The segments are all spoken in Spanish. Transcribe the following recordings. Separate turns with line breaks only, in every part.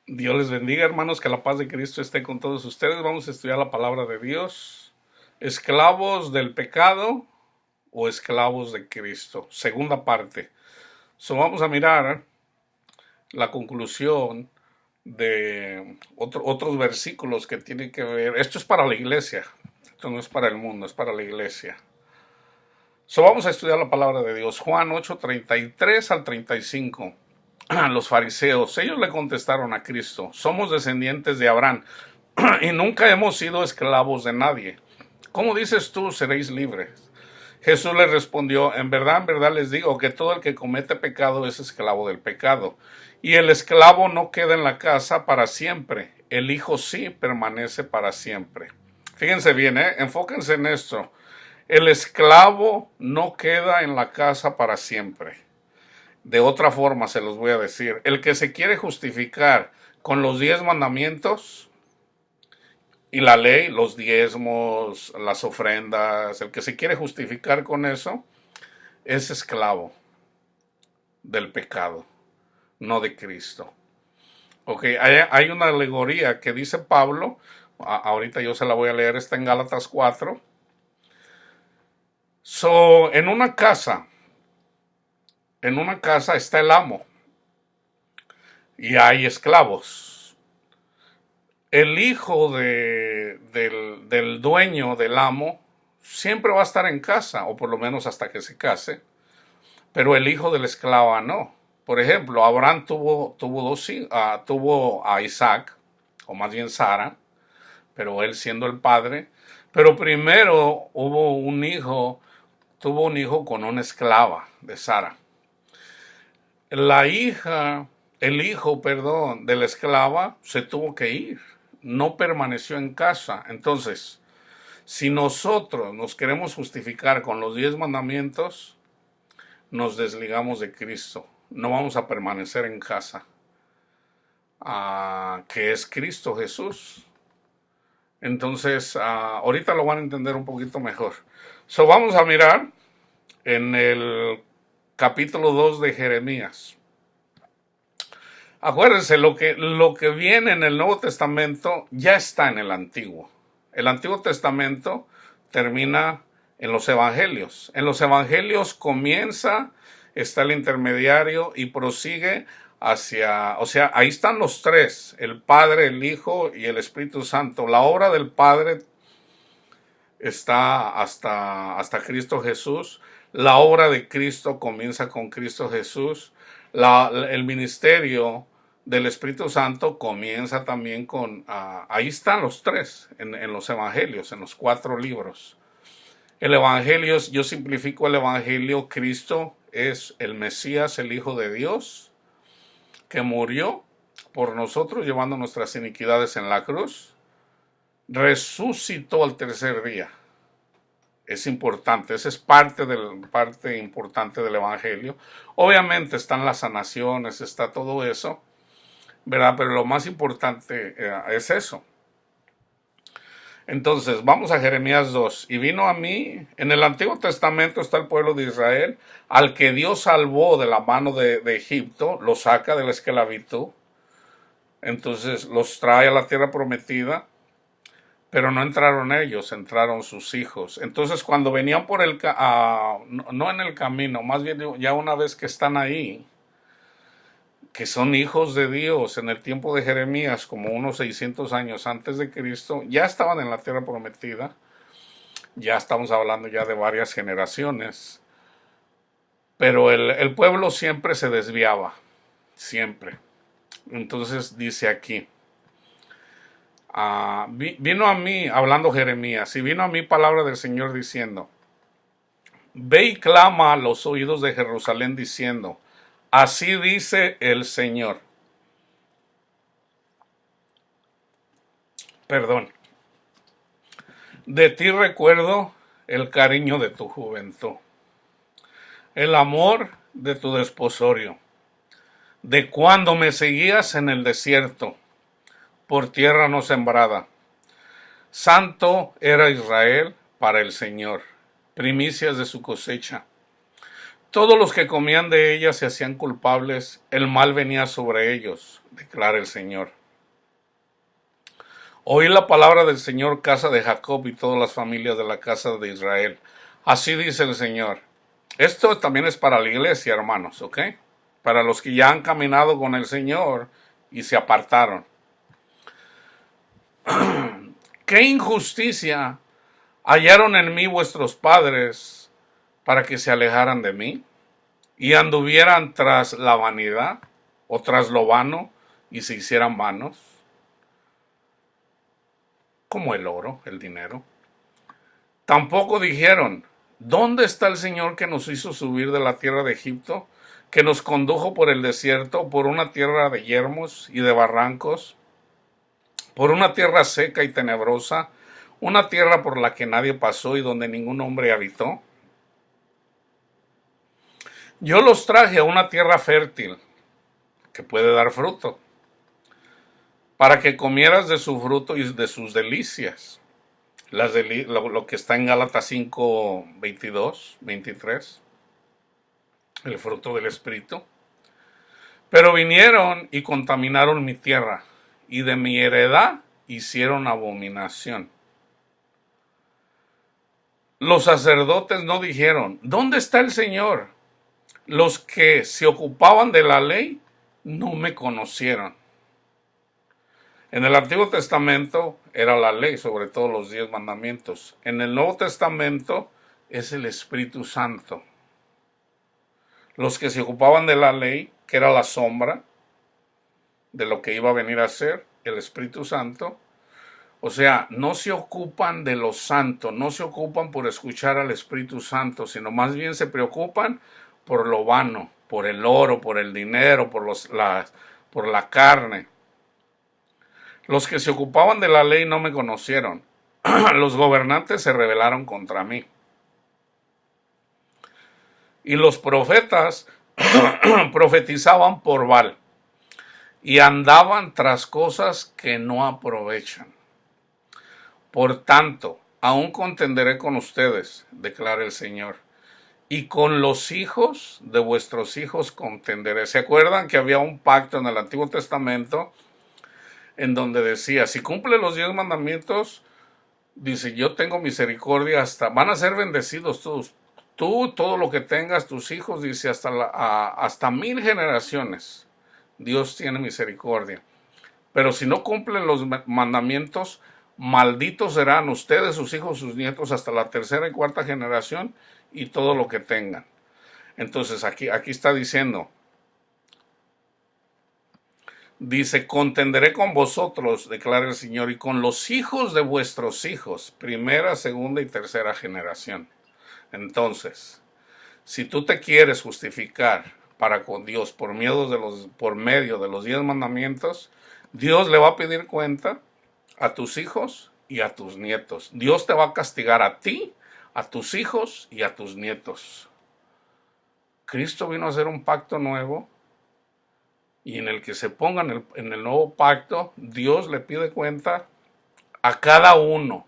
Dios les bendiga, hermanos, que la paz de Cristo esté con todos ustedes. Vamos a estudiar la palabra de Dios. ¿Esclavos del pecado o esclavos de Cristo? Segunda parte. Vamos a mirar la conclusión de otros versículos que tienen que ver. Esto es para la iglesia. Esto no es para el mundo, es para la iglesia. Vamos a estudiar la palabra de Dios. Juan 8:33 al 35. Los fariseos, ellos le contestaron a Cristo: somos descendientes de Abraham y nunca hemos sido esclavos de nadie. ¿Cómo dices tú, seréis libres? Jesús les respondió: en verdad les digo que todo el que comete pecado es esclavo del pecado. Y el esclavo no queda en la casa para siempre, el hijo sí permanece para siempre. Fíjense bien, enfóquense en esto. El esclavo no queda en la casa para siempre. De otra forma se los voy a decir: el que se quiere justificar con los 10 mandamientos y la ley, los diezmos, las ofrendas, el que se quiere justificar con eso es esclavo del pecado, no de Cristo. Ok, hay una alegoría que dice Pablo, ahorita yo se la voy a leer, está en Gálatas 4. En una casa está el amo y hay esclavos. El hijo del dueño, del amo, siempre va a estar en casa, o por lo menos hasta que se case, pero el hijo del esclavo no. Por ejemplo, Abraham tuvo a Isaac, o más bien Sara, pero él siendo el padre, pero primero tuvo un hijo con una esclava de Sara. El hijo de la esclava se tuvo que ir, no permaneció en casa. Entonces, si nosotros nos queremos justificar con los 10 mandamientos, nos desligamos de Cristo, no vamos a permanecer en casa, que es Cristo Jesús. Entonces, ahorita lo van a entender un poquito mejor. Vamos a mirar en el capítulo 2 de Jeremías. Acuérdense, lo que viene en el Nuevo Testamento ya está en el Antiguo. El Antiguo Testamento termina en los Evangelios. En los Evangelios está el intermediario y prosigue ahí están los tres: el Padre, el Hijo y el Espíritu Santo. La obra del Padre está hasta Cristo Jesús. La obra de Cristo comienza con Cristo Jesús. El ministerio del Espíritu Santo comienza también ahí están los tres en los evangelios, en los 4 libros. El evangelio, yo simplifico el evangelio: Cristo es el Mesías, el Hijo de Dios, que murió por nosotros llevando nuestras iniquidades en la cruz, resucitó al tercer día. Es importante, esa es parte importante del evangelio. Obviamente están las sanaciones, está todo eso, ¿verdad? Pero lo más importante es eso. Entonces, vamos a Jeremías 2. Y vino a mí, en el Antiguo Testamento está el pueblo de Israel, al que Dios salvó de la mano de Egipto, lo saca de la esclavitud, entonces los trae a la tierra prometida, pero no entraron ellos, entraron sus hijos. Entonces, cuando venían por no en el camino, más bien ya una vez que están ahí, que son hijos de Dios, en el tiempo de Jeremías, como unos 600 años antes de Cristo, ya estaban en la tierra prometida. Ya estamos hablando ya de varias generaciones. Pero el pueblo siempre se desviaba, siempre. Entonces dice aquí, vino a mí, hablando Jeremías, y vino a mí palabra del Señor diciendo: ve y clama a los oídos de Jerusalén diciendo: así dice el Señor. Perdón. De ti recuerdo el cariño de tu juventud, el amor de tu desposorio, de cuando me seguías en el desierto, por tierra no sembrada. Santo era Israel para el Señor, primicias de su cosecha. Todos los que comían de ella se hacían culpables, el mal venía sobre ellos. declara el Señor. Oí la palabra del Señor, casa de Jacob y todas las familias de la casa de Israel. Así dice el Señor. Esto también es para la iglesia, hermanos, ¿ok? Para los que ya han caminado con el Señor y se apartaron. ¿Qué injusticia hallaron en mí vuestros padres para que se alejaran de mí y anduvieran tras la vanidad o tras lo vano y se hicieran vanos? Como el oro, el dinero. Tampoco dijeron, ¿dónde está el Señor que nos hizo subir de la tierra de Egipto, que nos condujo por el desierto, por una tierra de yermos y de barrancos, por una tierra seca y tenebrosa, una tierra por la que nadie pasó y donde ningún hombre habitó? Yo los traje a una tierra fértil, que puede dar fruto, para que comieras de su fruto y de sus delicias. Lo que está en Gálatas 5, 22, 23, el fruto del Espíritu. Pero vinieron y contaminaron mi tierra, y de mi heredad hicieron abominación. Los sacerdotes no dijeron, ¿dónde está el Señor? Los que se ocupaban de la ley no me conocieron. En el Antiguo Testamento era la ley, sobre todo los 10 mandamientos. En el Nuevo Testamento es el Espíritu Santo. Los que se ocupaban de la ley, que era la sombra de lo que iba a venir a ser el Espíritu Santo, o sea, no se ocupan de lo santo, no se ocupan por escuchar al Espíritu Santo, sino más bien se preocupan por lo vano, por el oro, por el dinero, por la carne. Los que se ocupaban de la ley no me conocieron. Los gobernantes se rebelaron contra mí. Y los profetas profetizaban por Baal y andaban tras cosas que no aprovechan. Por tanto, aún contenderé con ustedes, declara el Señor, y con los hijos de vuestros hijos contenderé. ¿Se acuerdan que había un pacto en el Antiguo Testamento en donde decía, si cumple los 10 mandamientos, dice, yo tengo misericordia van a ser bendecidos todos, tú, todo lo que tengas, tus hijos, dice, hasta 1000 generaciones, Dios tiene misericordia. Pero si no cumplen los mandamientos, malditos serán ustedes, sus hijos, sus nietos, hasta la tercera y cuarta generación, y todo lo que tengan. Entonces aquí está diciendo, dice, contenderé con vosotros, declara el Señor, y con los hijos de vuestros hijos, primera, segunda y tercera generación. Entonces, si tú te quieres justificar para con Dios por medio de los 10 mandamientos, Dios le va a pedir cuenta a tus hijos y a tus nietos. Dios te va a castigar a ti, a tus hijos y a tus nietos. Cristo vino a hacer un pacto nuevo, y en el que se pongan en el nuevo pacto, Dios le pide cuenta a cada uno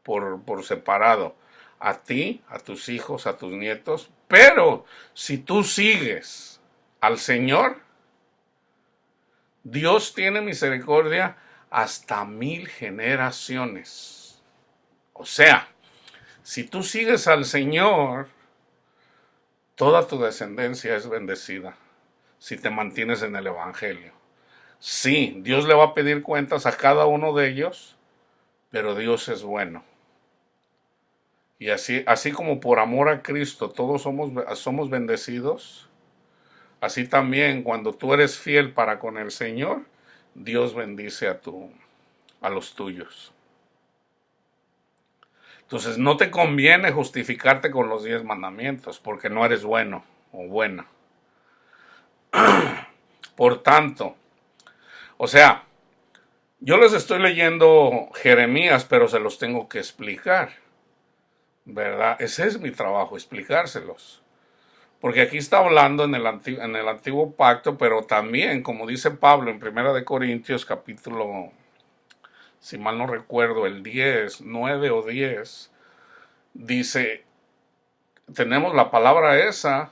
por separado, a ti, a tus hijos, a tus nietos. Pero si tú sigues al Señor, Dios tiene misericordia hasta 1000 generaciones. O sea, si tú sigues al Señor, toda tu descendencia es bendecida. Si te mantienes en el Evangelio. Sí, Dios le va a pedir cuentas a cada uno de ellos, pero Dios es bueno. Y así como por amor a Cristo todos somos bendecidos, así también cuando tú eres fiel para con el Señor, Dios bendice a los tuyos. Entonces no te conviene justificarte con los 10 mandamientos, porque no eres bueno o buena. Por tanto, o sea, yo les estoy leyendo Jeremías, pero se los tengo que explicar, ¿verdad? Ese es mi trabajo, explicárselos. Porque aquí está hablando en el antiguo pacto, pero también, como dice Pablo en 1 Corintios capítulo, si mal no recuerdo, el 10, 9 o 10, dice, tenemos la palabra esa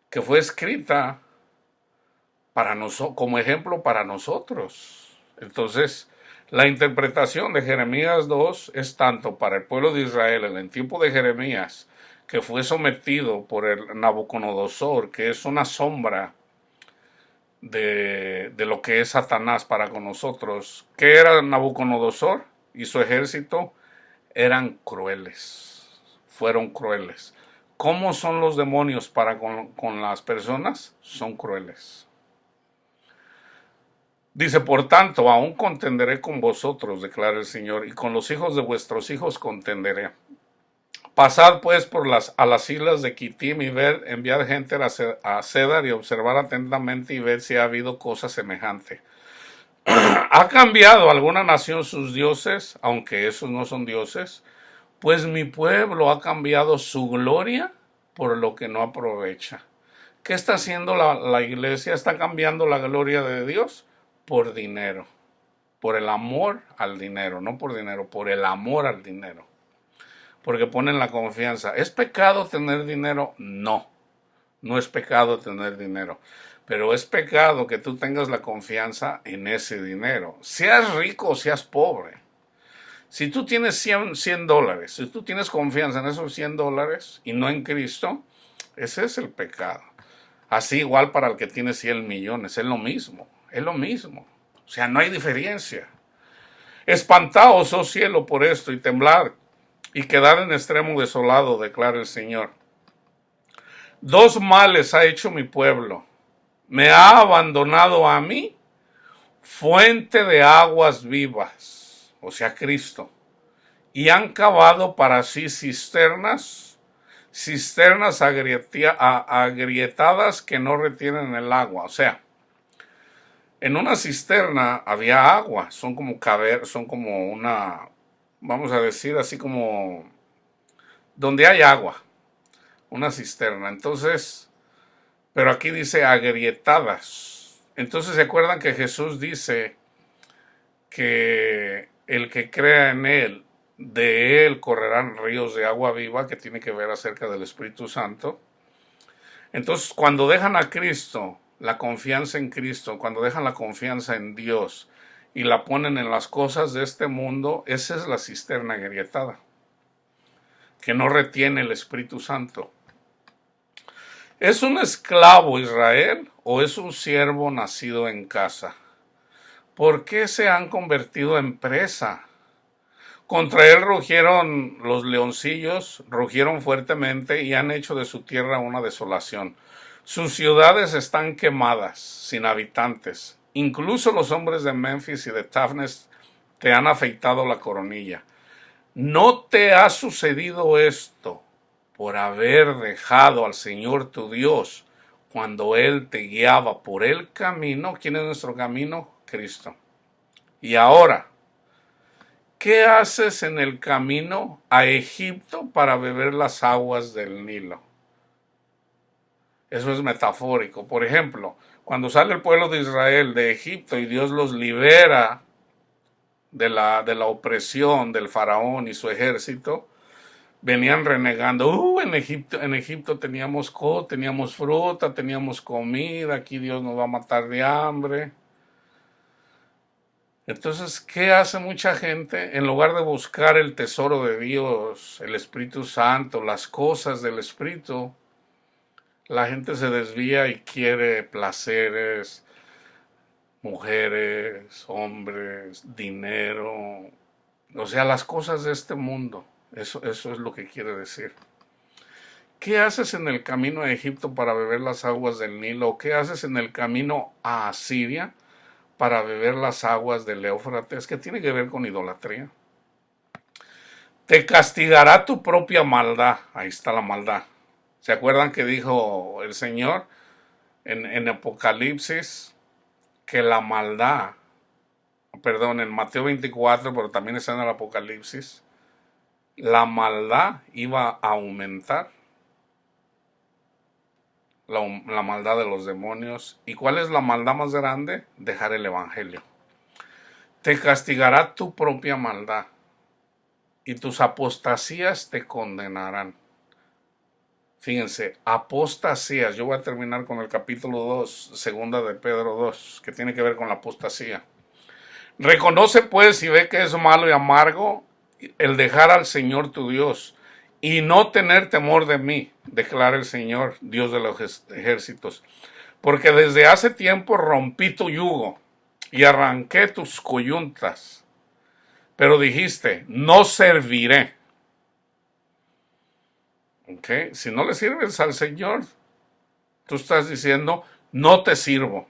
que fue escrita como ejemplo para nosotros. Entonces, la interpretación de Jeremías 2 es tanto para el pueblo de Israel en el tiempo de Jeremías, que fue sometido por el Nabucodonosor, que es una sombra de lo que es Satanás para con nosotros. ¿Qué era Nabucodonosor y su ejército? Eran crueles, fueron crueles. ¿Cómo son los demonios para con las personas? Son crueles. Dice, por tanto, aún contenderé con vosotros, declara el Señor, y con los hijos de vuestros hijos contenderé. Pasad pues a las islas de Kitim y ver, enviad gente a Cedar y observar atentamente y ver si ha habido cosa semejante. ¿Ha cambiado alguna nación sus dioses, aunque esos no son dioses? Pues mi pueblo ha cambiado su gloria por lo que no aprovecha. ¿Qué está haciendo la iglesia? Está cambiando la gloria de Dios por dinero, por el amor al dinero, no por dinero, por el amor al dinero. Porque ponen la confianza. ¿Es pecado tener dinero? No, no es pecado tener dinero. Pero es pecado que tú tengas la confianza en ese dinero. Seas rico o seas pobre. Si tú tienes 100 dólares, si tú tienes confianza en esos 100 dólares y no en Cristo, ese es el pecado. Así igual para el que tiene 100 millones, es lo mismo, es lo mismo. O sea, no hay diferencia. Espantaos, oh cielo, por esto y temblad y quedad en extremo desolado, declara el Señor. Dos males ha hecho mi pueblo. Me ha abandonado a mí, fuente de aguas vivas, o sea, Cristo, y han cavado para sí cisternas agrietadas que no retienen el agua. O sea, en una cisterna había agua, son como una, vamos a decir así como donde hay agua, una cisterna. Entonces, pero aquí dice agrietadas. Entonces se acuerdan que Jesús dice que el que crea en él, de él correrán ríos de agua viva, que tiene que ver acerca del Espíritu Santo. Entonces, cuando dejan a Cristo, la confianza en Cristo, cuando dejan la confianza en Dios y la ponen en las cosas de este mundo, esa es la cisterna agrietada, que no retiene el Espíritu Santo. ¿Es un esclavo Israel o es un siervo nacido en casa? ¿Por qué se han convertido en presa? Contra él rugieron los leoncillos, rugieron fuertemente y han hecho de su tierra una desolación. Sus ciudades están quemadas, sin habitantes. Incluso los hombres de Memphis y de Tafnes te han afeitado la coronilla. ¿No te ha sucedido esto por haber dejado al Señor tu Dios cuando Él te guiaba por el camino? ¿Quién es nuestro camino? Cristo. Y ahora, ¿qué haces en el camino a Egipto para beber las aguas del Nilo? Eso es metafórico. Por ejemplo, cuando sale el pueblo de Israel de Egipto y Dios los libera de la opresión del faraón y su ejército, venían renegando. En Egipto teníamos fruta, teníamos comida, aquí Dios nos va a matar de hambre. Entonces, ¿qué hace mucha gente? En lugar de buscar el tesoro de Dios, el Espíritu Santo, las cosas del Espíritu, la gente se desvía y quiere placeres, mujeres, hombres, dinero, o sea, las cosas de este mundo. Eso es lo que quiere decir. ¿Qué haces en el camino a Egipto para beber las aguas del Nilo? ¿Qué haces en el camino a Asiria para beber las aguas del Éufrates? Que tiene que ver con idolatría. Te castigará tu propia maldad. Ahí está la maldad. ¿Se acuerdan que dijo el Señor en Apocalipsis que la maldad, perdón, en Mateo 24, pero también está en el Apocalipsis, la maldad iba a aumentar? La maldad de los demonios. ¿Y cuál es la maldad más grande? Dejar el Evangelio. Te castigará tu propia maldad y tus apostasías te condenarán. Fíjense, apostasías. Yo voy a terminar con el capítulo 2, segunda de Pedro 2, que tiene que ver con la apostasía. Reconoce pues y ve que es malo y amargo el dejar al Señor tu Dios y no tener temor de mí, declara el Señor, Dios de los ejércitos. Porque desde hace tiempo rompí tu yugo y arranqué tus coyuntas. Pero dijiste, no serviré. ¿Okay? Si no le sirves al Señor, tú estás diciendo, no te sirvo.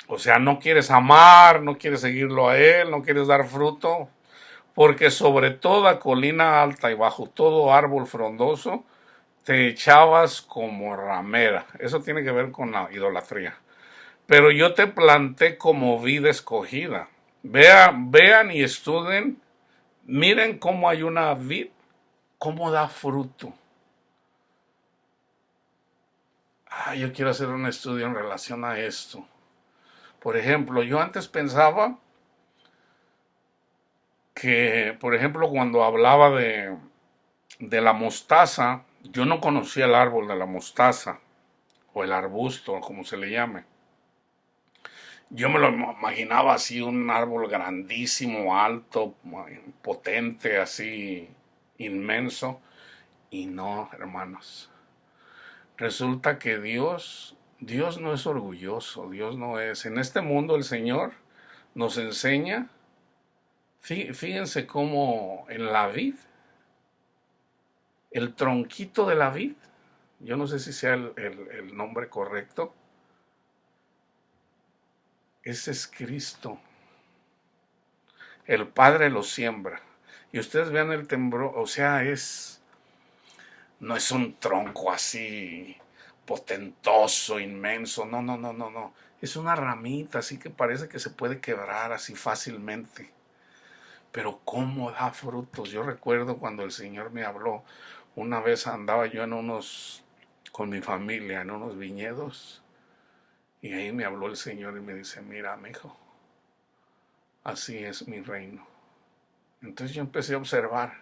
O sea, no quieres amar, no quieres seguirlo a Él, no quieres dar fruto. Porque sobre toda colina alta y bajo todo árbol frondoso, te echabas como ramera. Eso tiene que ver con la idolatría. Pero yo te planté como vid escogida. Vean y estudien, miren cómo hay una vid, cómo da fruto. Yo quiero hacer un estudio en relación a esto. Por ejemplo, yo antes pensaba que, por ejemplo, cuando hablaba de la mostaza, yo no conocía el árbol de la mostaza, o el arbusto, como se le llame. Yo me lo imaginaba así, un árbol grandísimo, alto, potente, así, inmenso. Y no, hermanos. Resulta que Dios no es orgulloso, Dios no es. En este mundo el Señor nos enseña, fíjense cómo en la vid, el tronquito de la vid, yo no sé si sea el nombre correcto, ese es Cristo. El Padre lo siembra. Y ustedes vean el temblor, o sea, no es un tronco así potentoso, inmenso, no, no, no, no, no. Es una ramita así que parece que se puede quebrar así fácilmente. Pero cómo da frutos. Yo recuerdo cuando el Señor me habló, una vez andaba yo con mi familia, en unos viñedos, y ahí me habló el Señor y me dice, mira, mijo, así es mi reino. Entonces yo empecé a observar,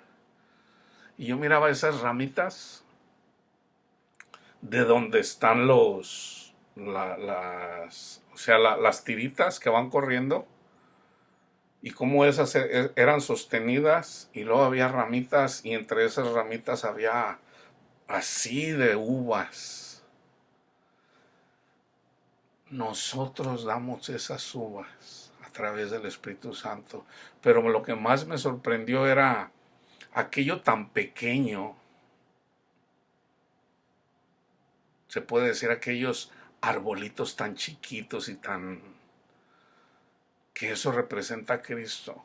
y yo miraba esas ramitas de donde están las tiritas que van corriendo, y cómo esas eran sostenidas, y luego había ramitas, y entre esas ramitas había así de uvas. Nosotros damos esas uvas a través del Espíritu Santo, pero lo que más me sorprendió era aquello tan pequeño, se puede decir aquellos arbolitos tan chiquitos y que eso representa a Cristo.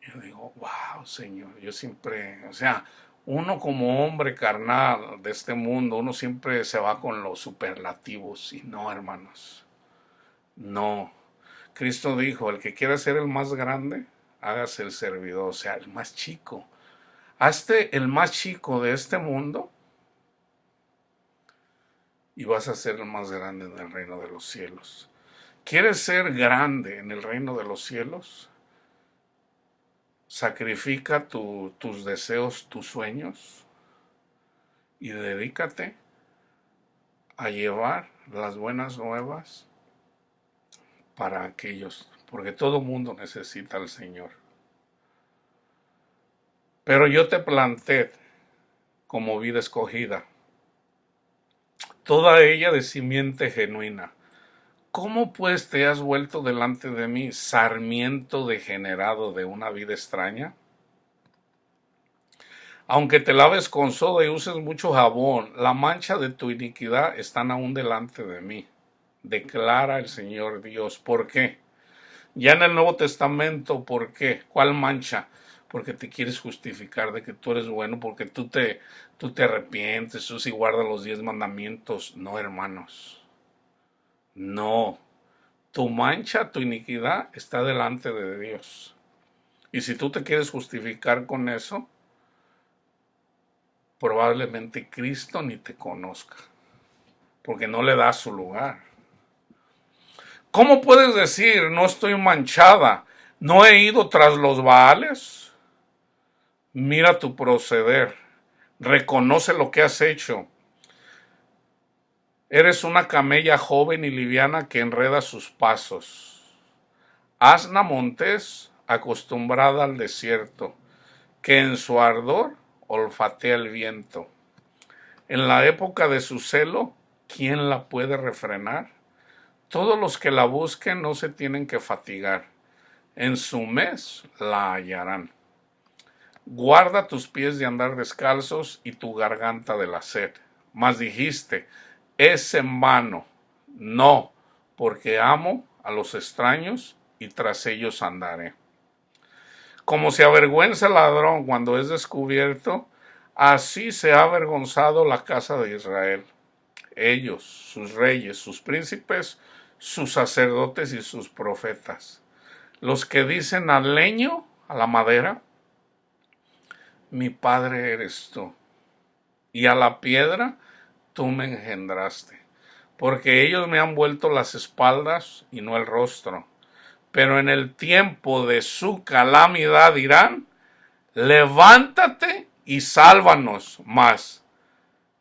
Yo digo, wow, Señor, yo siempre, o sea, uno como hombre carnal de este mundo, uno siempre se va con los superlativos, y no, hermanos, no. Cristo dijo, el que quiera ser el más grande, hágase el servidor, o sea, el más chico. Hazte el más chico de este mundo y vas a ser el más grande en el reino de los cielos. ¿Quieres ser grande en el reino de los cielos? Sacrifica tus deseos, tus sueños, y dedícate a llevar las buenas nuevas para aquellos, porque todo mundo necesita al Señor. Pero yo te planté como vida escogida, toda ella de simiente genuina. ¿Cómo pues te has vuelto delante de mí, sarmiento degenerado de una vida extraña? Aunque te laves con soda y uses mucho jabón, la mancha de tu iniquidad están aún delante de mí, declara el Señor Dios. ¿Por qué? Ya en el Nuevo Testamento, ¿por qué? ¿Cuál mancha? Porque te quieres justificar de que tú eres bueno, porque tú te arrepientes, tú sí guardas los 10 mandamientos. No, hermanos. No. Tu mancha, tu iniquidad está delante de Dios. Y si tú te quieres justificar con eso, probablemente Cristo ni te conozca, porque no le das su lugar. ¿Cómo puedes decir, no estoy manchada, no he ido tras los Baales? Mira tu proceder, Reconoce lo que has hecho. Eres una camella joven y liviana que enreda sus pasos. Asna montés acostumbrada al desierto, que en su ardor olfatea el viento. En la época de su celo, ¿quién la puede refrenar? Todos los que la busquen no se tienen que fatigar. En su mes la hallarán. Guarda tus pies de andar descalzos y tu garganta de la sed. Mas dijiste, es en vano. No, porque amo a los extraños y tras ellos andaré. Como se avergüenza el ladrón cuando es descubierto, así se ha avergonzado la casa de Israel. Ellos, sus reyes, sus príncipes, sus sacerdotes y sus profetas. Los que dicen al leño, a la madera, mi padre eres tú, y a la piedra, tú me engendraste. Porque ellos me han vuelto las espaldas y no el rostro. Pero en el tiempo de su calamidad dirán, levántate y sálvanos más.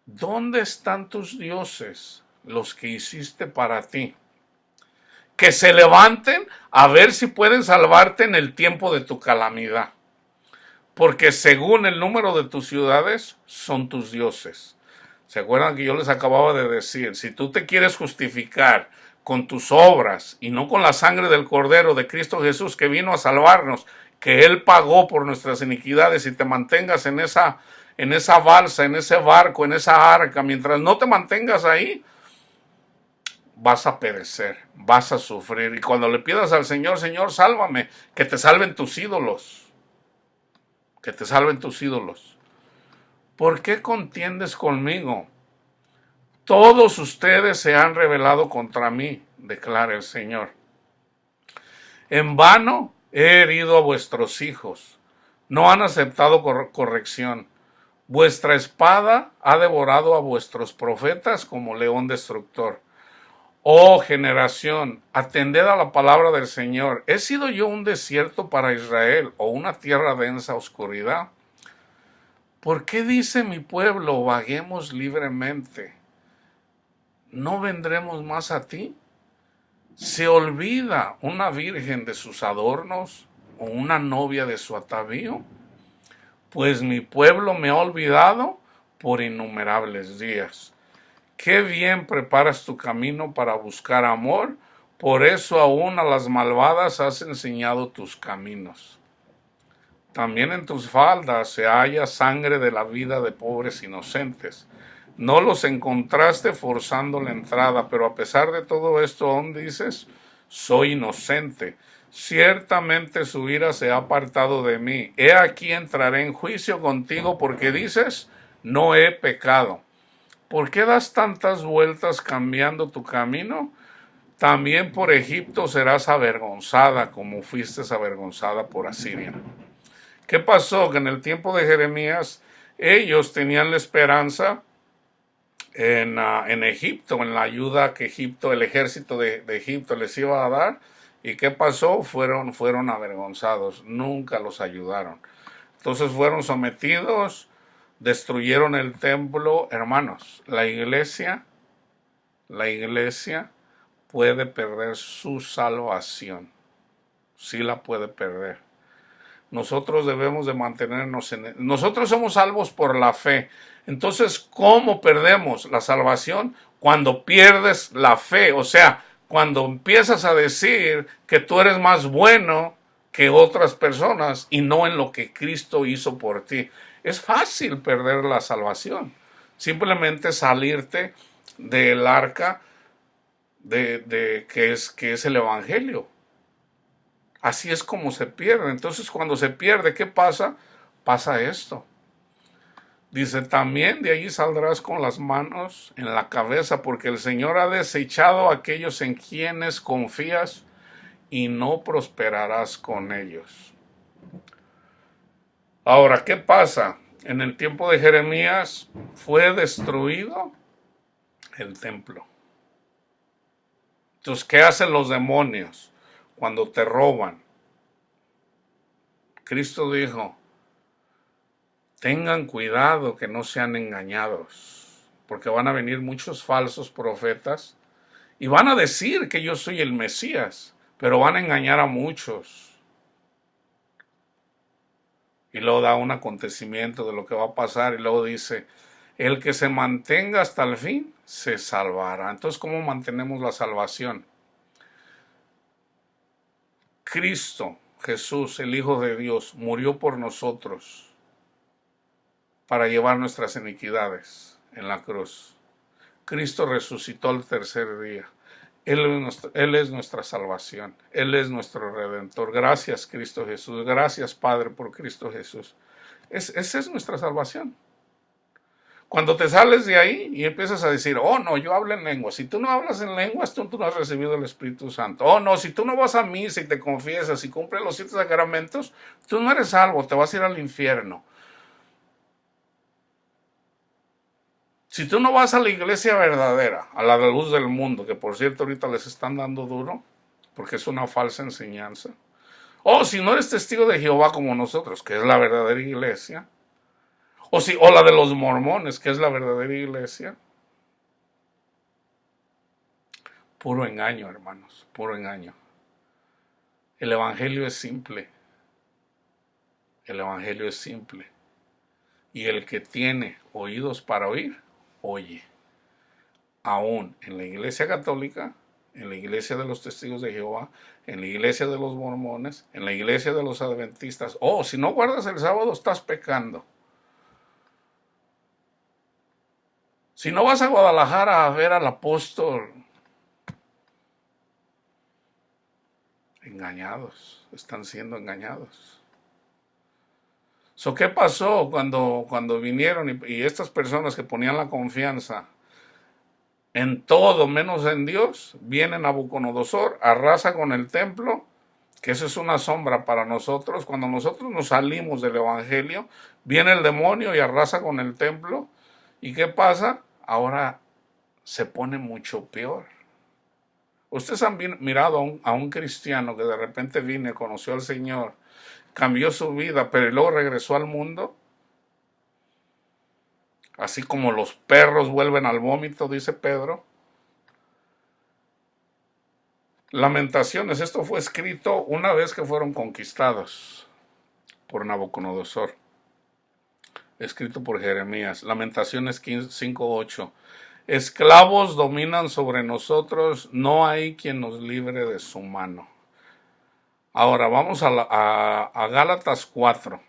¿Dónde están tus dioses, los que hiciste para ti? Que se levanten a ver si pueden salvarte en el tiempo de tu calamidad. Porque según el número de tus ciudades, son tus dioses. ¿Se acuerdan que yo les acababa de decir? Si tú te quieres justificar con tus obras y no con la sangre del Cordero de Cristo Jesús que vino a salvarnos, que Él pagó por nuestras iniquidades, y te mantengas en esa balsa, en ese barco, en esa arca, mientras no te mantengas ahí, vas a perecer, vas a sufrir. Y cuando le pidas al Señor, Señor, sálvame, que te salven tus ídolos. Que te salven tus ídolos. ¿Por qué contiendes conmigo? Todos ustedes se han rebelado contra mí, declara el Señor. En vano he herido a vuestros hijos. No han aceptado corrección. Vuestra espada ha devorado a vuestros profetas como león destructor. Oh generación, atended a la palabra del Señor. ¿He sido yo un desierto para Israel o una tierra densa oscuridad? ¿Por qué dice mi pueblo, vaguemos libremente? ¿No vendremos más a ti? ¿Se olvida una virgen de sus adornos o una novia de su atavío? Pues mi pueblo me ha olvidado por innumerables días. Qué bien preparas tu camino para buscar amor, por eso aún a las malvadas has enseñado tus caminos. También en tus faldas se halla sangre de la vida de pobres inocentes. No los encontraste forzando la entrada, pero a pesar de todo esto aún dices, soy inocente. Ciertamente su ira se ha apartado de mí. He aquí entraré en juicio contigo porque dices, no he pecado. ¿Por qué das tantas vueltas cambiando tu camino? También por Egipto serás avergonzada, como fuiste avergonzada por Asiria. ¿Qué pasó? Que en el tiempo de Jeremías ellos tenían la esperanza en Egipto, en la ayuda que Egipto, el ejército de Egipto les iba a dar. ¿Y qué pasó? Fueron avergonzados, nunca los ayudaron. Entonces fueron sometidos, destruyeron el templo. Hermanos, la iglesia puede perder su salvación. Sí la puede perder. Nosotros debemos de mantenernos nosotros somos salvos por la fe. Entonces, ¿cómo perdemos la salvación? Cuando pierdes la fe, o sea, cuando empiezas a decir que tú eres más bueno que otras personas y no en lo que Cristo hizo por ti. Es fácil perder la salvación. Simplemente salirte del arca que es el Evangelio. Así es como se pierde. Entonces, cuando se pierde, ¿qué pasa? Pasa esto. Dice, también de allí saldrás con las manos en la cabeza, porque el Señor ha desechado a aquellos en quienes confías y no prosperarás con ellos. Ahora, ¿qué pasa? En el tiempo de Jeremías fue destruido el templo. Entonces, ¿qué hacen los demonios cuando te roban? Cristo dijo, Tengan cuidado que no sean engañados, porque van a venir muchos falsos profetas y van a decir que yo soy el Mesías, pero van a engañar a muchos. Y luego da un acontecimiento de lo que va a pasar y luego dice, el que se mantenga hasta el fin se salvará. Entonces, ¿cómo mantenemos la salvación? Cristo, Jesús, el Hijo de Dios, murió por nosotros para llevar nuestras iniquidades en la cruz. Cristo resucitó el tercer día. Él es nuestra salvación. Él es nuestro Redentor. Gracias, Cristo Jesús. Gracias, Padre, por Cristo Jesús. Esa es nuestra salvación. Cuando te sales de ahí y empiezas a decir, oh no, yo hablo en lenguas. Si tú no hablas en lenguas, tú no has recibido el Espíritu Santo. Oh no, si tú no vas a misa y te confiesas y cumples los 7 sacramentos, tú no eres salvo, te vas a ir al infierno. Si tú no vas a la iglesia verdadera, a la luz del mundo, que por cierto ahorita les están dando duro, porque es una falsa enseñanza. O si no eres testigo de Jehová como nosotros, que es la verdadera iglesia. O la de los mormones, que es la verdadera iglesia. Puro engaño, hermanos, puro engaño. El evangelio es simple. El evangelio es simple. Y el que tiene oídos para oír, oye. Aún en la iglesia católica, en la iglesia de los testigos de Jehová, en la iglesia de los mormones, en la iglesia de los adventistas. Oh, si no guardas el sábado, estás pecando. Si no vas a Guadalajara a ver al apóstol, engañados, están siendo engañados. ¿Qué pasó cuando vinieron y estas personas que ponían la confianza en todo menos en Dios, viene Nabucodonosor, arrasa con el templo, que eso es una sombra para nosotros? Cuando nosotros nos salimos del evangelio, viene el demonio y arrasa con el templo. ¿Y qué pasa? Ahora se pone mucho peor. Ustedes han mirado a un cristiano que de repente vino y conoció al Señor, cambió su vida, pero luego regresó al mundo. Así como los perros vuelven al vómito, dice Pedro. Lamentaciones, esto fue escrito una vez que fueron conquistados por Nabucodonosor. Escrito por Jeremías. Lamentaciones 5:8. Esclavos dominan sobre nosotros, no hay quien nos libre de su mano. Ahora vamos a Gálatas 4.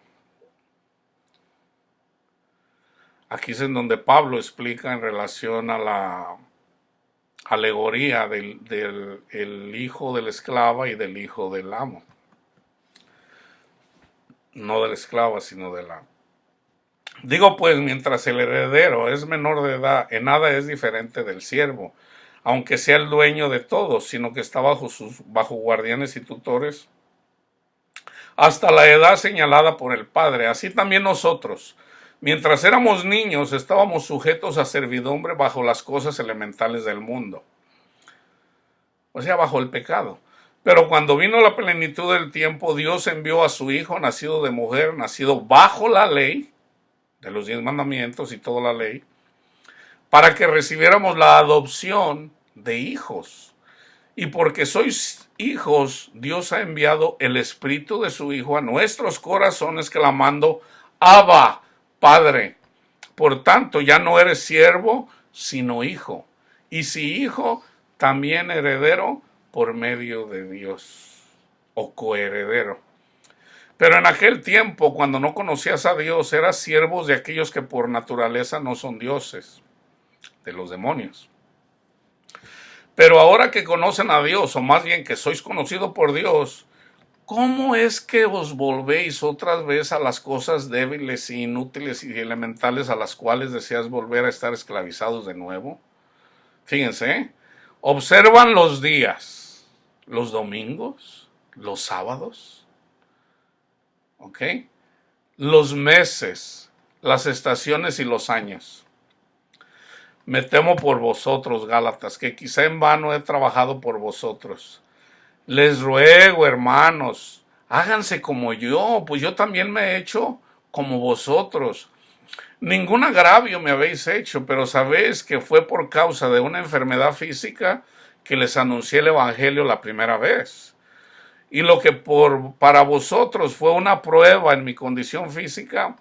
Aquí es en donde Pablo explica en relación a la alegoría del hijo de la esclava y del hijo del amo. No de la esclava, sino de la... Digo pues, mientras el heredero es menor de edad, en nada es diferente del siervo, aunque sea el dueño de todo, sino que está bajo guardianes y tutores, hasta la edad señalada por el Padre. Así también nosotros, mientras éramos niños, estábamos sujetos a servidumbre bajo las cosas elementales del mundo, o sea, bajo el pecado. Pero cuando vino la plenitud del tiempo, Dios envió a su Hijo, nacido de mujer, nacido bajo la ley, de los 10 mandamientos y toda la ley, para que recibiéramos la adopción de hijos. Y porque sois hijos, Dios ha enviado el Espíritu de su Hijo a nuestros corazones, clamando, Abba, Padre. Por tanto, ya no eres siervo, sino hijo. Y si hijo, también heredero por medio de Dios, o coheredero. Pero en aquel tiempo, cuando no conocías a Dios, eras siervos de aquellos que por naturaleza no son dioses, de los demonios. Pero ahora que conocen a Dios, o más bien que sois conocidos por Dios, ¿cómo es que os volvéis otras vez a las cosas débiles, inútiles y elementales a las cuales deseas volver a estar esclavizados de nuevo? Fíjense, observan los días, los domingos, los sábados, ¿ok? Los meses, las estaciones y los años. Me temo por vosotros, Gálatas, que quizá en vano he trabajado por vosotros. Les ruego, hermanos, háganse como yo, pues yo también me he hecho como vosotros. Ningún agravio me habéis hecho, pero sabéis que fue por causa de una enfermedad física que les anuncié el Evangelio la primera vez. Y lo que para vosotros fue una prueba en mi condición física,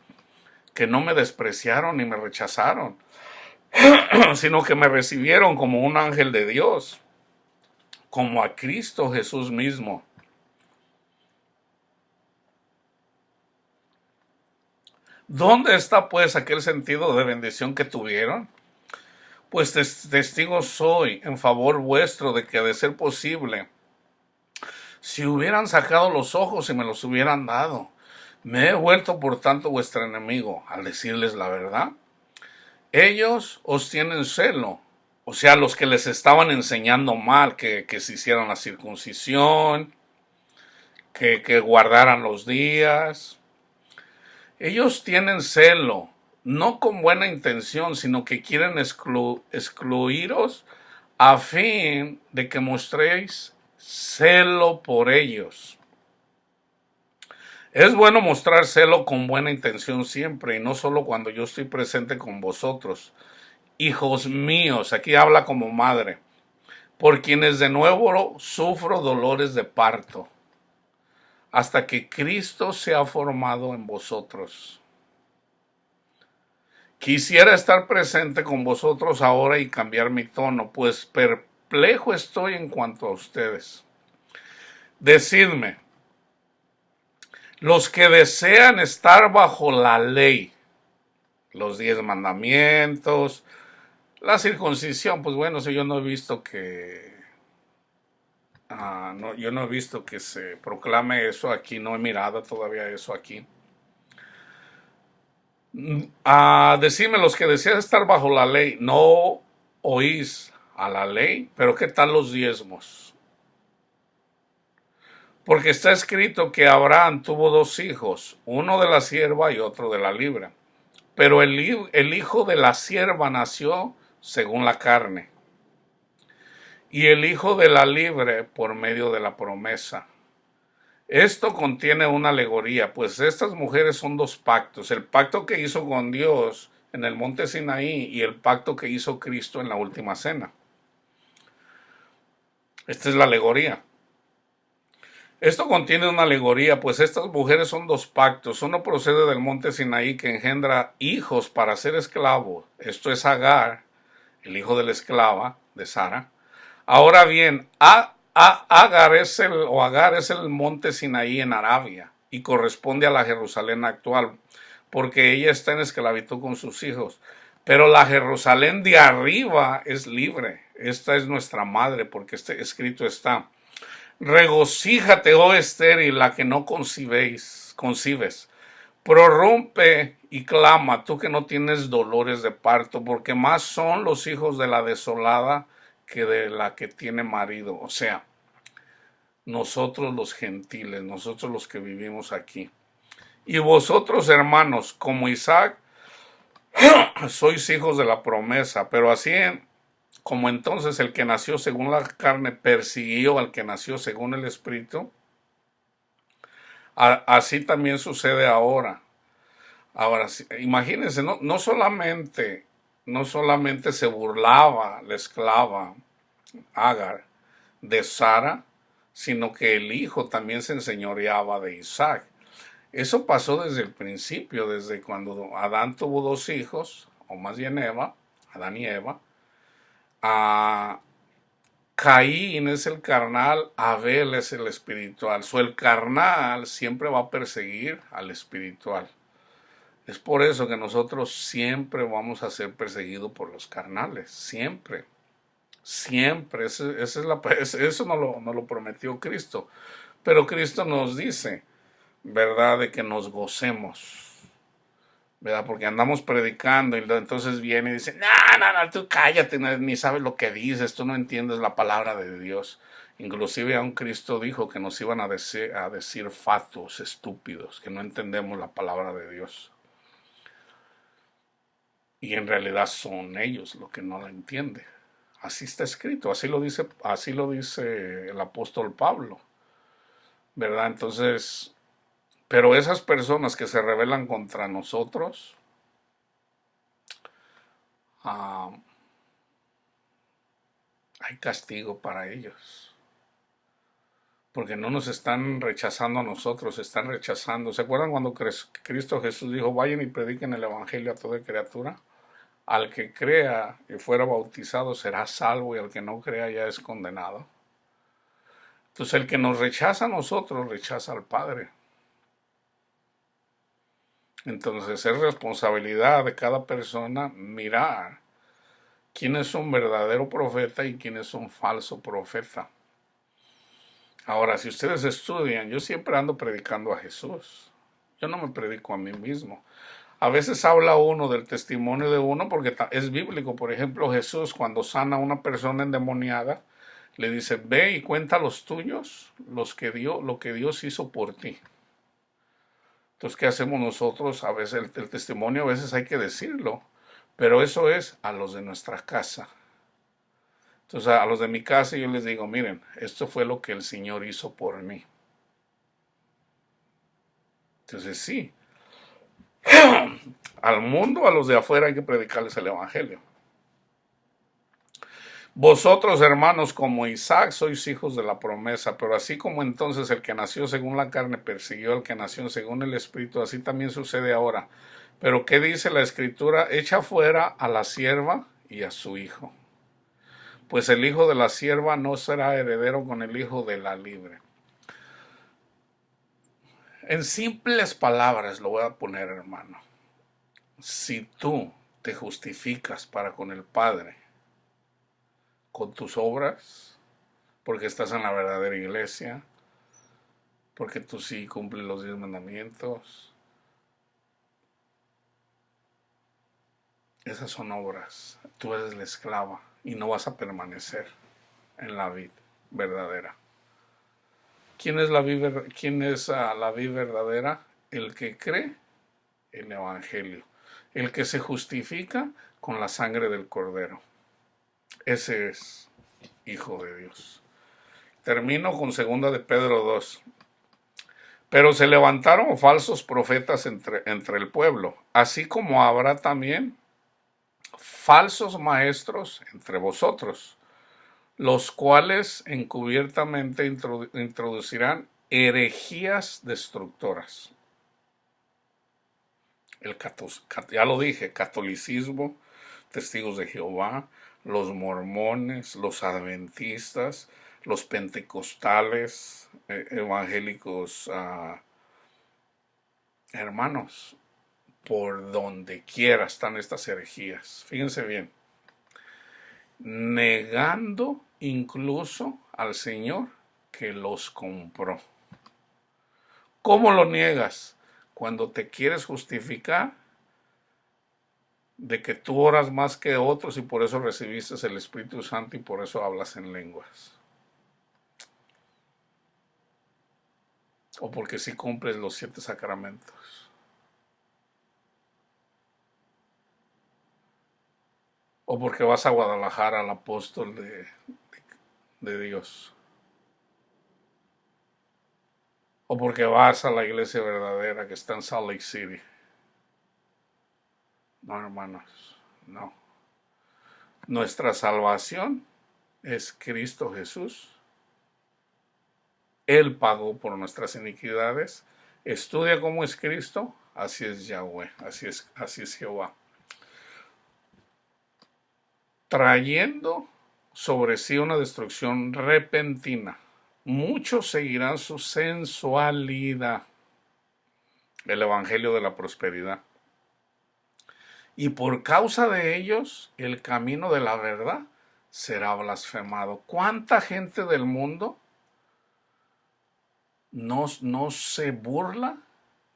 que no me despreciaron ni me rechazaron, sino que me recibieron como un ángel de Dios, como a Cristo Jesús mismo. ¿Dónde está pues aquel sentido de bendición que tuvieron? Pues testigo soy en favor vuestro de que, de ser posible, si hubieran sacado los ojos y me los hubieran dado, me he vuelto por tanto vuestro enemigo al decirles la verdad. Ellos os tienen celo, o sea, los que les estaban enseñando mal, que se hicieran la circuncisión, que guardaran los días. Ellos tienen celo, no con buena intención, sino que quieren excluiros a fin de que mostréis celo por ellos. Es bueno mostrar celo con buena intención siempre, y no solo cuando yo estoy presente con vosotros. Hijos míos, aquí habla como madre, por quienes de nuevo sufro dolores de parto, hasta que Cristo sea formado en vosotros. Quisiera estar presente con vosotros ahora y cambiar mi tono, pues perplejo estoy en cuanto a ustedes. Decidme, los que desean estar bajo la ley, los 10 mandamientos, la circuncisión, pues bueno, si yo no he visto que no, yo no he visto que se proclame eso aquí, no he mirado todavía eso aquí. Decime, los que desean estar bajo la ley, no oís a la ley, pero ¿qué tal los diezmos? Porque está escrito que Abraham tuvo 2 hijos, uno de la sierva y otro de la libre. Pero el hijo de la sierva nació según la carne, y el hijo de la libre por medio de la promesa. Esto contiene una alegoría, pues estas mujeres son 2 pactos, el pacto que hizo con Dios en el monte Sinaí y el pacto que hizo Cristo en la última cena. Esta es la alegoría. Esto contiene una alegoría, pues estas mujeres son 2 pactos. Uno procede del monte Sinaí, que engendra hijos para ser esclavos. Esto es Agar, el hijo de la esclava de Sara. Ahora bien, Agar es el monte Sinaí en Arabia y corresponde a la Jerusalén actual, porque ella está en esclavitud con sus hijos. Pero la Jerusalén de arriba es libre. Esta es nuestra madre, porque escrito está: regocíjate, oh estéril, la que no concibes. Prorrumpe y clama, tú que no tienes dolores de parto, porque más son los hijos de la desolada que de la que tiene marido. O sea, nosotros los gentiles, nosotros los que vivimos aquí. Y vosotros, hermanos, como Isaac, sois hijos de la promesa, pero así como entonces el que nació según la carne persiguió al que nació según el Espíritu, así también sucede ahora. Ahora, imagínense, no solamente se burlaba la esclava Agar de Sara, sino que el hijo también se enseñoreaba de Isaac. Eso pasó desde el principio, desde cuando Adán tuvo 2 hijos, o más bien Eva, Adán y Eva. Caín es el carnal, Abel es el espiritual. El carnal siempre va a perseguir al espiritual. Es por eso que nosotros siempre vamos a ser perseguidos por los carnales, siempre. Siempre, eso no lo prometió Cristo. Pero Cristo nos dice, ¿verdad?, de que nos gocemos, ¿verdad? Porque andamos predicando y entonces viene y dice, no, tú cállate, ni sabes lo que dices, tú no entiendes la palabra de Dios. Inclusive aún Cristo dijo que nos iban a decir fatuos, estúpidos, que no entendemos la palabra de Dios. Y en realidad son ellos los que no la entienden. Así está escrito, así lo dice el apóstol Pablo, ¿verdad? Entonces, Pero esas personas que se rebelan contra nosotros, ah, hay castigo para ellos. Porque no nos están rechazando a nosotros, están rechazando. ¿Se acuerdan cuando Cristo Jesús dijo, vayan y prediquen el Evangelio a toda criatura? Al que crea y fuera bautizado será salvo, y al que no crea ya es condenado. Entonces el que nos rechaza a nosotros rechaza al Padre. Entonces es responsabilidad de cada persona mirar quién es un verdadero profeta y quién es un falso profeta. Ahora, si ustedes estudian, yo siempre ando predicando a Jesús. Yo no me predico a mí mismo. A veces habla uno del testimonio de uno porque es bíblico. Por ejemplo, Jesús cuando sana a una persona endemoniada, le dice, ve y cuenta los tuyos, lo que Dios hizo por ti. Entonces, ¿qué hacemos nosotros? A veces el testimonio a veces hay que decirlo, pero eso es a los de nuestra casa. Entonces, a los de mi casa yo les digo, miren, esto fue lo que el Señor hizo por mí. Entonces, sí, al mundo, a los de afuera hay que predicarles el Evangelio. Vosotros, hermanos, como Isaac, sois hijos de la promesa, pero así como entonces el que nació según la carne persiguió al que nació según el Espíritu, así también sucede ahora. Pero ¿qué dice la Escritura? Echa fuera a la sierva y a su hijo. Pues el hijo de la sierva no será heredero con el hijo de la libre. En simples palabras lo voy a poner, hermano. Si tú te justificas para con el Padre con tus obras, porque estás en la verdadera iglesia, porque tú sí cumples los 10 mandamientos, esas son obras. Tú eres la esclava y no vas a permanecer en la vid verdadera. ¿Quién es la vid verdadera? El que cree el Evangelio, el que se justifica con la sangre del Cordero. Ese es Hijo de Dios. Termino con 2 de Pedro 2. Pero se levantaron falsos profetas entre el pueblo, así como habrá también falsos maestros entre vosotros, los cuales encubiertamente introducirán herejías destructoras. Ya lo dije, catolicismo, testigos de Jehová, los mormones, los adventistas, los pentecostales, evangélicos, hermanos, por donde quiera están estas herejías. Fíjense bien, negando incluso al Señor que los compró. ¿Cómo lo niegas? Cuando te quieres justificar de que tú oras más que otros y por eso recibiste el Espíritu Santo y por eso hablas en lenguas. O porque sí cumples los 7 sacramentos. O porque vas a Guadalajara al apóstol de Dios. O porque vas a la iglesia verdadera que está en Salt Lake City. No, hermanos, no. Nuestra salvación es Cristo Jesús. Él pagó por nuestras iniquidades. Estudia cómo es Cristo, así es Yahweh, así es Jehová. Trayendo sobre sí una destrucción repentina. Muchos seguirán su sensualidad, el evangelio de la prosperidad. Y por causa de ellos, el camino de la verdad será blasfemado. ¿Cuánta gente del mundo no se burla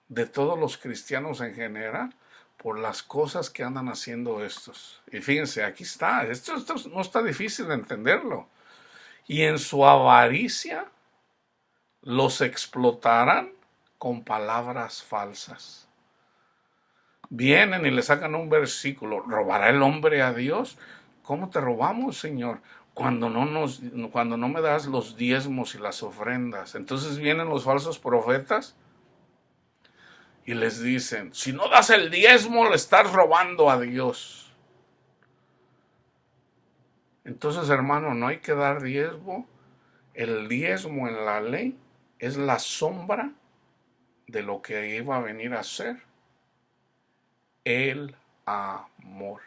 de todos los cristianos en general por las cosas que andan haciendo estos? Y fíjense, aquí está. Esto no está difícil de entenderlo. Y en su avaricia los explotarán con palabras falsas. Vienen y le sacan un versículo. ¿Robará el hombre a Dios? ¿Cómo te robamos, Señor? Cuando no me das los diezmos y las ofrendas. Entonces vienen los falsos profetas y les dicen, si no das el diezmo, le estás robando a Dios. Entonces, hermano, no hay que dar diezmo. El diezmo en la ley es la sombra de lo que iba a venir a ser el amor.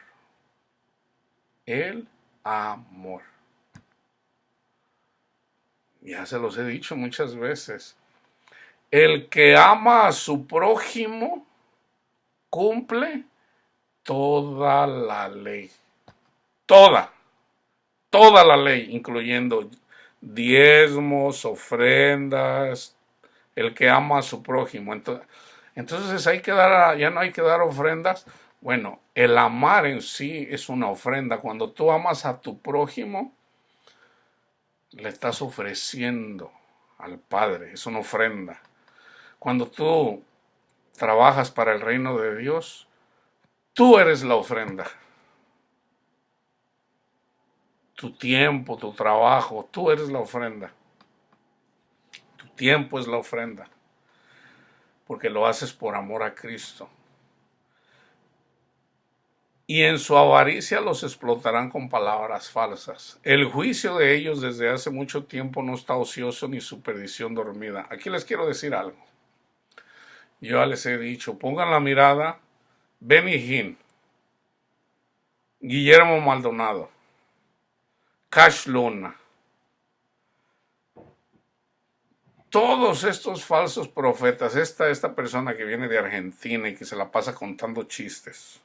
El amor. Ya se los he dicho muchas veces. El que ama a su prójimo cumple toda la ley. Toda la ley, incluyendo diezmos, ofrendas, el que ama a su prójimo. Entonces hay que dar, ya no hay que dar ofrendas. Bueno, el amar en sí es una ofrenda. Cuando tú amas a tu prójimo, le estás ofreciendo al Padre, es una ofrenda. Cuando tú trabajas para el reino de Dios, tú eres la ofrenda. Tu tiempo, tu trabajo, tú eres la ofrenda. Tu tiempo es la ofrenda, porque lo haces por amor a Cristo. Y en su avaricia los explotarán con palabras falsas. El juicio de ellos desde hace mucho tiempo no está ocioso ni su perdición dormida. Aquí les quiero decir algo. Yo ya les he dicho, pongan la mirada, Benny Hinn, Guillermo Maldonado, Cash Luna, todos estos falsos profetas, esta persona que viene de Argentina y que se la pasa contando chistes,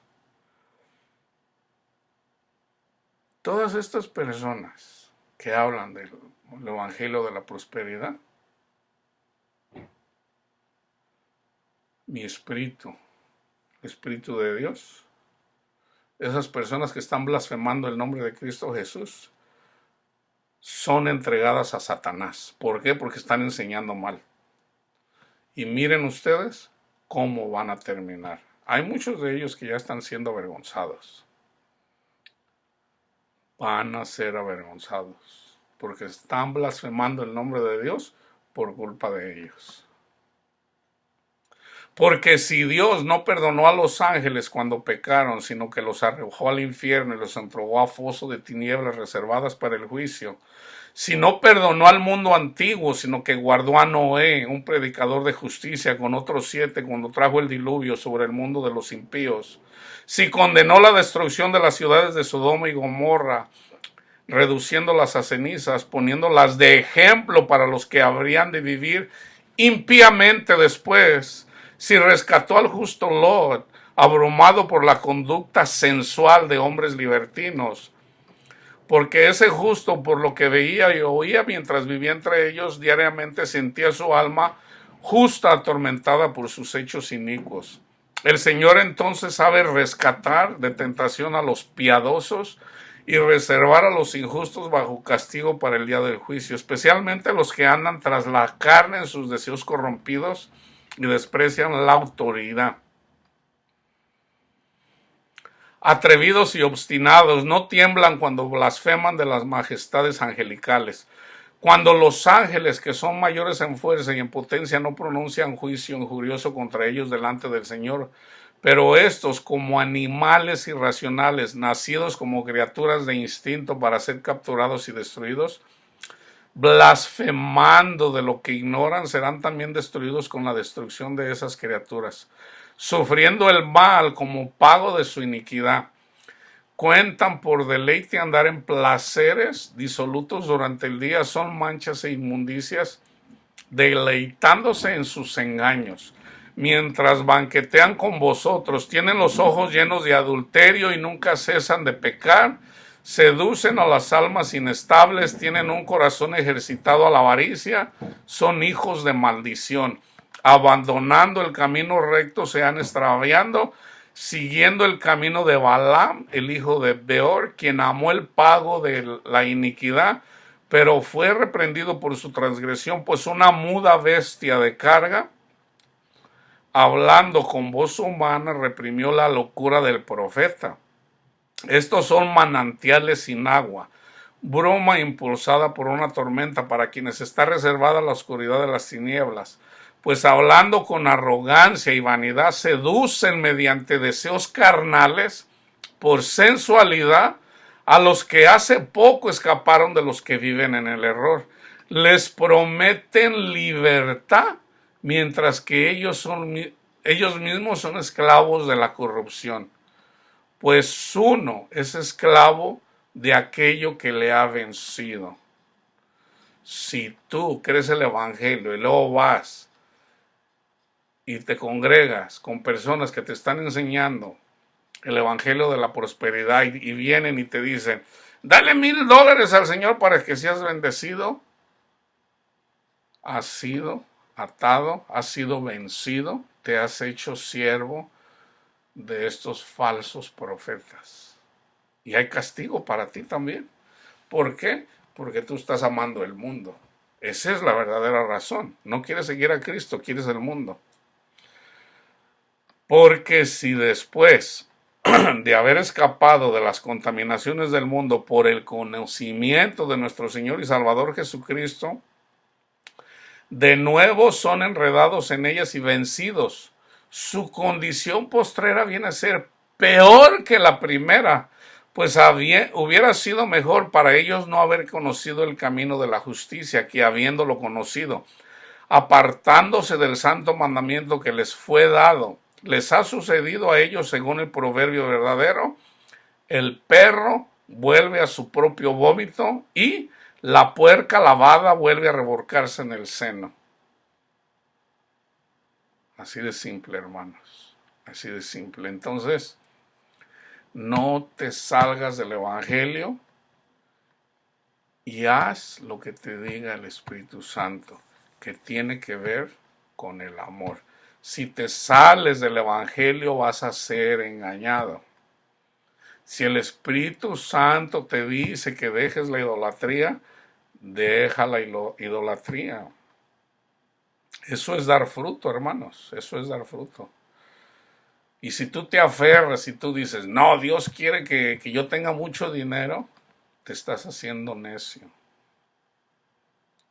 todas estas personas que hablan del evangelio de la prosperidad, mi espíritu, el espíritu de Dios, esas personas que están blasfemando el nombre de Cristo Jesús, son entregadas a Satanás. ¿Por qué? Porque están enseñando mal. Y miren ustedes cómo van a terminar. Hay muchos de ellos que ya están siendo avergonzados. Van a ser avergonzados porque están blasfemando el nombre de Dios por culpa de ellos. Porque si Dios no perdonó a los ángeles cuando pecaron, sino que los arrojó al infierno y los entregó a foso de tinieblas reservadas para el juicio, si no perdonó al mundo antiguo, sino que guardó a Noé, un predicador de justicia, con otros 7 cuando trajo el diluvio sobre el mundo de los impíos, si condenó la destrucción de las ciudades de Sodoma y Gomorra, reduciéndolas a cenizas, poniéndolas de ejemplo para los que habrían de vivir impíamente después, si rescató al justo Lot, abrumado por la conducta sensual de hombres libertinos, porque ese justo, por lo que veía y oía mientras vivía entre ellos, diariamente sentía su alma justa atormentada por sus hechos inicuos. El Señor entonces sabe rescatar de tentación a los piadosos y reservar a los injustos bajo castigo para el día del juicio, especialmente a los que andan tras la carne en sus deseos corrompidos y desprecian la autoridad. Atrevidos y obstinados, no tiemblan cuando blasfeman de las majestades angelicales. Cuando los ángeles, que son mayores en fuerza y en potencia, no pronuncian juicio injurioso contra ellos delante del Señor, pero estos, como animales irracionales, nacidos como criaturas de instinto para ser capturados y destruidos, blasfemando de lo que ignoran, serán también destruidos con la destrucción de esas criaturas, sufriendo el mal como pago de su iniquidad. Cuentan por deleite andar en placeres disolutos durante el día, son manchas e inmundicias, deleitándose en sus engaños. Mientras banquetean con vosotros, tienen los ojos llenos de adulterio y nunca cesan de pecar, seducen a las almas inestables, tienen un corazón ejercitado a la avaricia, son hijos de maldición. Abandonando el camino recto se han extraviado, siguiendo el camino de Balaam, el hijo de Beor, quien amó el pago de la iniquidad, pero fue reprendido por su transgresión, pues una muda bestia de carga, hablando con voz humana, reprimió la locura del profeta. Estos son manantiales sin agua, bruma impulsada por una tormenta para quienes está reservada la oscuridad de las tinieblas, pues hablando con arrogancia y vanidad, seducen mediante deseos carnales por sensualidad a los que hace poco escaparon de los que viven en el error. Les prometen libertad, mientras que ellos mismos son esclavos de la corrupción. Pues uno es esclavo de aquello que le ha vencido. Si tú crees el evangelio y luego vas y te congregas con personas que te están enseñando el evangelio de la prosperidad y vienen y te dicen, dale $1,000 al Señor para que seas bendecido, has sido atado, has sido vencido, te has hecho siervo de estos falsos profetas. Y hay castigo para ti también. ¿Por qué? Porque tú estás amando el mundo. Esa es la verdadera razón. No quieres seguir a Cristo, quieres el mundo. Porque si después de haber escapado de las contaminaciones del mundo por el conocimiento de nuestro Señor y Salvador Jesucristo, de nuevo son enredados en ellas y vencidos, su condición postrera viene a ser peor que la primera, pues hubiera sido mejor para ellos no haber conocido el camino de la justicia que habiéndolo conocido, apartándose del santo mandamiento que les fue dado. Les ha sucedido a ellos según el proverbio verdadero: el perro vuelve a su propio vómito y la puerca lavada vuelve a revolcarse en el seno. Así de simple, hermanos. Así de simple. Entonces, no te salgas del evangelio y haz lo que te diga el Espíritu Santo, que tiene que ver con el amor. Si te sales del evangelio vas a ser engañado. Si el Espíritu Santo te dice que dejes la idolatría, deja la idolatría. Eso es dar fruto, hermanos. Eso es dar fruto. Y si tú te aferras y tú dices, no, Dios quiere que yo tenga mucho dinero, te estás haciendo necio.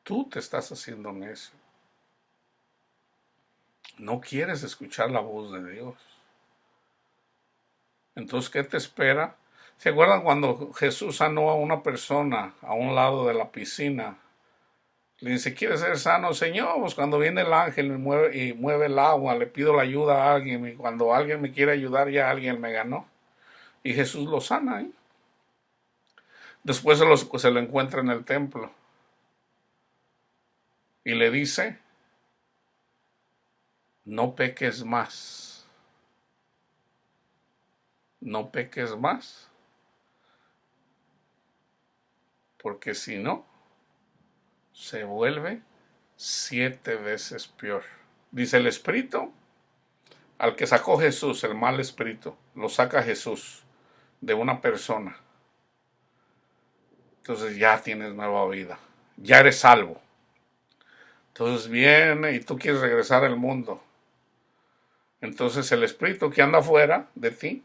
Tú te estás haciendo necio. No quieres escuchar la voz de Dios. Entonces, ¿qué te espera? ¿Se acuerdan cuando Jesús sanó a una persona a un lado de la piscina? Le dice, ¿quieres ser sano? Señor, pues cuando viene el ángel y mueve el agua, le pido la ayuda a alguien, y cuando alguien me quiere ayudar, ya alguien me ganó. Y Jesús lo sana, ¿eh? Después se lo encuentra en el templo. Y le dice, no peques más. No peques más. Porque si no, se vuelve 7 veces peor. Dice el espíritu, al que sacó Jesús, el mal espíritu, lo saca Jesús de una persona. Entonces ya tienes nueva vida, ya eres salvo. Entonces viene y tú quieres regresar al mundo. Entonces el espíritu que anda afuera de ti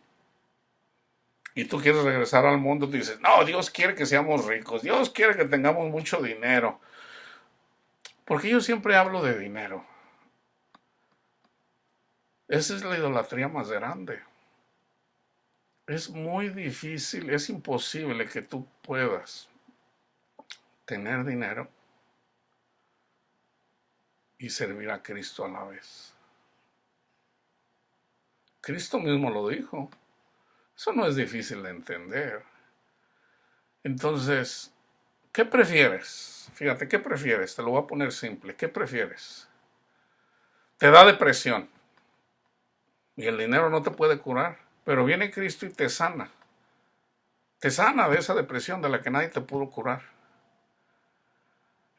y tú quieres regresar al mundo, tú dices, no, Dios quiere que seamos ricos, Dios quiere que tengamos mucho dinero. Porque yo siempre hablo de dinero. Esa es la idolatría más grande. Es muy difícil, es imposible que tú puedas tener dinero y servir a Cristo a la vez. Cristo mismo lo dijo. Eso no es difícil de entender. Entonces, ¿qué prefieres? Fíjate, ¿qué prefieres? Te lo voy a poner simple. ¿Qué prefieres? Te da depresión y el dinero no te puede curar, pero viene Cristo y te sana. Te sana de esa depresión de la que nadie te pudo curar.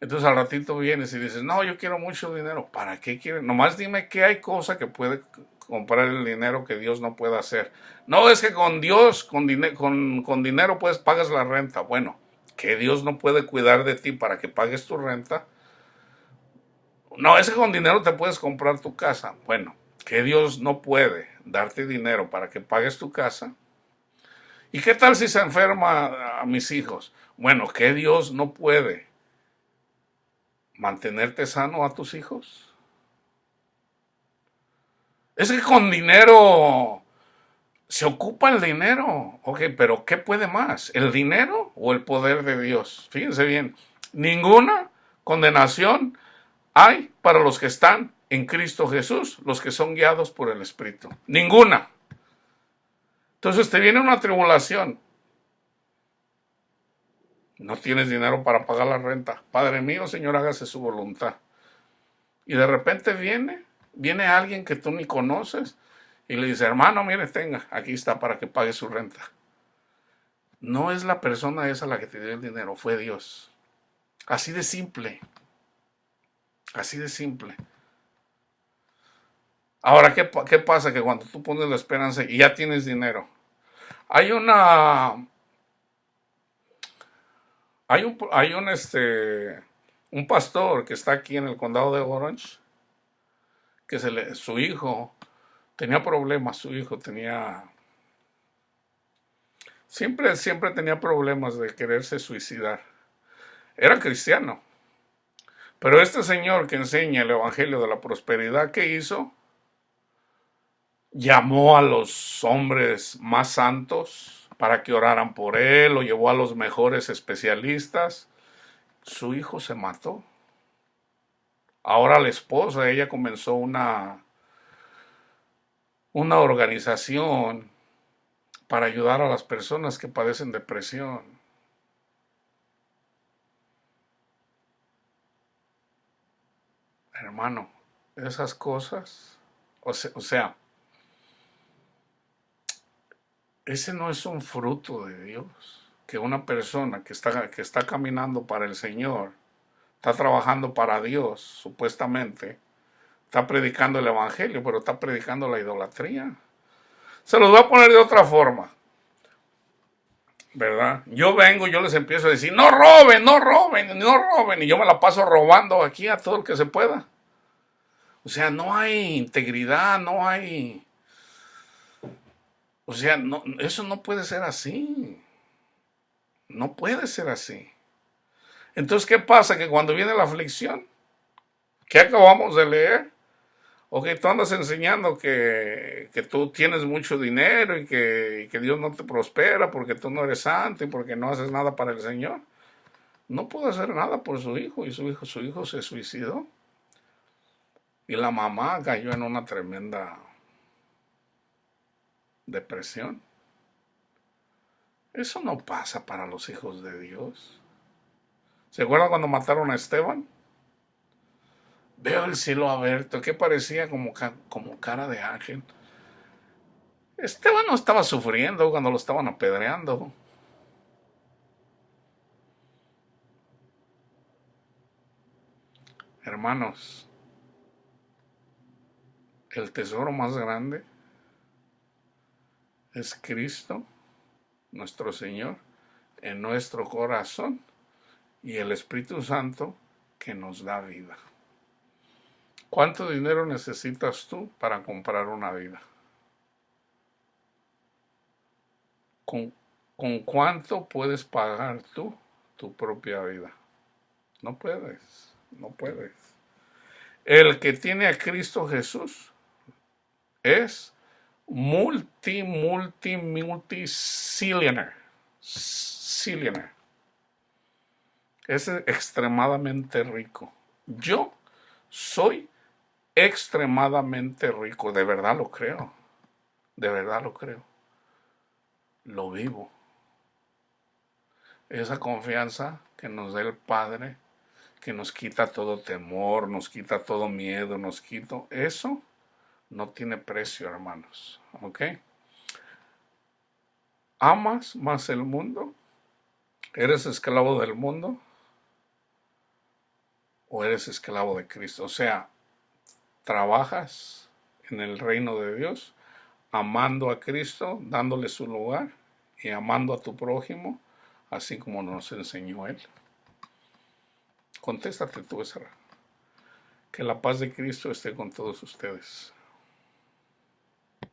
Entonces al ratito vienes y dices, no, yo quiero mucho dinero. ¿Para qué quieres? Nomás dime qué hay cosa que puede comprar el dinero que Dios no puede hacer. No, es que con Dios, con dinero pues pagas la renta. Bueno, que Dios no puede cuidar de ti para que pagues tu renta. No, es que con dinero te puedes comprar tu casa. Bueno, que Dios no puede darte dinero para que pagues tu casa. ¿Y qué tal si se enferma a mis hijos? Bueno, que Dios no puede mantenerte sano a tus hijos. Es que con dinero se ocupa el dinero. Ok, pero ¿qué puede más? ¿El dinero o el poder de Dios? Fíjense bien, ninguna condenación hay para los que están en Cristo Jesús, los que son guiados por el Espíritu. Ninguna. Entonces te viene una tribulación. No tienes dinero para pagar la renta. Padre mío, Señor, hágase su voluntad. Y de repente viene alguien que tú ni conoces y le dice, hermano, mire, tenga, aquí está para que pague su renta. No es la persona esa la que te dio el dinero, fue Dios. Así de simple. Así de simple. Ahora, ¿qué pasa? Que cuando tú pones la esperanza y ya tienes dinero, hay un pastor que está aquí en el condado de Orange, que su hijo tenía problemas, siempre tenía problemas de quererse suicidar. Era cristiano. Pero este señor que enseña el evangelio de la prosperidad, ¿qué hizo? Llamó a los hombres más santos para que oraran por él, lo llevó a los mejores especialistas. Su hijo se mató. Ahora la esposa, ella comenzó una organización para ayudar a las personas que padecen depresión. Hermano, esas cosas, o sea, ese no es un fruto de Dios. Que una persona que está caminando para el Señor, está trabajando para Dios, supuestamente, está predicando el Evangelio, pero está predicando la idolatría. Se los voy a poner de otra forma, ¿verdad? Yo les empiezo a decir, no roben, no roben, no roben, y yo me la paso robando aquí a todo el que se pueda. O sea, no hay integridad, no hay... O sea, no, eso no puede ser así. No puede ser así. Entonces, ¿qué pasa? Que cuando viene la aflicción, ¿qué acabamos de leer? O que tú andas enseñando que tú tienes mucho dinero y que Dios no te prospera porque tú no eres santo y porque no haces nada para el Señor. No pudo hacer nada por su hijo y su hijo se suicidó. Y la mamá cayó en una tremenda depresión. Eso no pasa para los hijos de Dios. ¿Se acuerdan cuando mataron a Esteban? Veo el cielo abierto, que parecía como cara de ángel. Esteban no estaba sufriendo cuando lo estaban apedreando. Hermanos, el tesoro más grande es Cristo, nuestro Señor, en nuestro corazón y el Espíritu Santo que nos da vida. ¿Cuánto dinero necesitas tú para comprar una vida? ¿Con cuánto puedes pagar tú tu propia vida? No puedes, no puedes. El que tiene a Cristo Jesús es multi-zillionaire. Es extremadamente rico. Yo soy extremadamente rico. De verdad lo creo. De verdad lo creo. Lo vivo. Esa confianza que nos da el Padre, que nos quita todo temor, nos quita todo miedo, eso no tiene precio, hermanos. ¿Ok? ¿Amas más el mundo? ¿Eres esclavo del mundo? ¿O eres esclavo de Cristo? O sea, ¿trabajas en el reino de Dios, amando a Cristo, dándole su lugar y amando a tu prójimo, así como nos enseñó Él? Contéstate tú esa. Que la paz de Cristo esté con todos ustedes.